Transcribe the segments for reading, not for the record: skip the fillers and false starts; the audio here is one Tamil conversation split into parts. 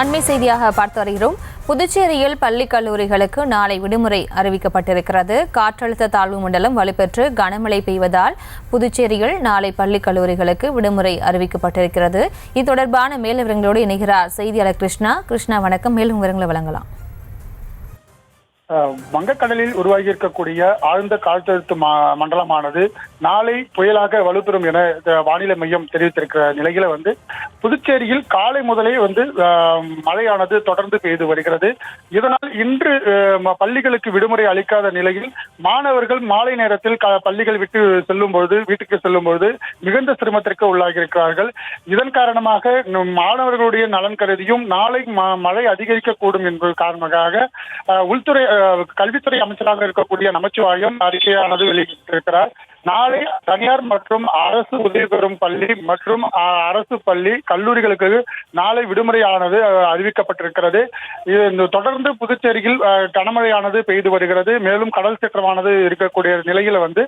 அண்மை செய்தியாக பார்த்து வருகிறோம். புதுச்சேரியில் பள்ளி கல்லூரிகளுக்கு நாளை விடுமுறை அறிவிக்கப்பட்டிருக்கிறது. காற்றழுத்த தாழ்வு மண்டலம் வலுப்பெற்று கனமழை பெய்வதால் புதுச்சேரியில் நாளை பள்ளி கல்லூரிகளுக்கு விடுமுறை அறிவிக்கப்பட்டிருக்கிறது. இது தொடர்பான மேல் விவரங்களோடு இணைகிறார் செய்தியாளர் கிருஷ்ணா. கிருஷ்ணா, வணக்கம். மேலும் விவரங்களை வழங்கலாம். வங்கக்கடலில் உருவாகி இருக்கக்கூடிய ஆழ்ந்த காற்றழுத்த மண்டலமானது நாளை புயலாக வலுப்பெறும் என வானிலை மையம் தெரிவித்திருக்கிற நிலையில புதுச்சேரியில் காலை முதலே மழையானது தொடர்ந்து பெய்து வருகிறது. இதனால் இன்று பள்ளிகளுக்கு விடுமுறை அளிக்காத நிலையில் மாணவர்கள் மாலை நேரத்தில் பள்ளிகள் விட்டு வீட்டுக்கு செல்லும் பொழுது மிகுந்த சிரமத்திற்கு உள்ளாகி இருக்கிறார்கள். இதன் காரணமாக மாணவர்களுடைய நலன் கருதியும் நாளை மழை அதிகரிக்கக்கூடும் என்பது காரணமாக உள்துறை கல்வித்துறை அமைச்சராக இருக்கக்கூடிய நமச்சிவாயம் அறிக்கையானது வெளியிட்டிருக்கிறார். நாளை தனியார் மற்றும் அரசு உதவி பெறும் பள்ளி மற்றும் அரசு பள்ளி கல்லூரிகளுக்கு நாளை விடுமுறையானது அறிவிக்கப்பட்டிருக்கிறது. தொடர்ந்து புதுச்சேரியில் கனமழையானது பெய்து வருகிறது. மேலும் கடல் சீற்றமானது இருக்கக்கூடிய நிலையில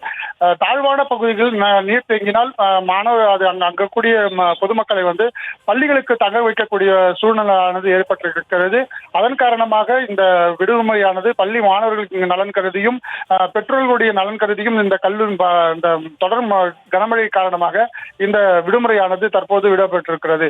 தாழ்வான பகுதிகளில் நீர் தேங்கினால் அங்க கூடிய பொதுமக்களை பள்ளிகளுக்கு தங்க வைக்கக்கூடிய சூழ்நிலையானது ஏற்பட்டிருக்கிறது. அதன் காரணமாக இந்த விடுமுறையானது பள்ளி மாணவர்களுக்கு நலன் கருதியும் பெற்றோர்களுடைய நலன் கருதியும் இந்த தொடர் கனமழை காரணமாக இந்த விடுமுறையானது தற்போது விடப்பட்டிருக்கிறது.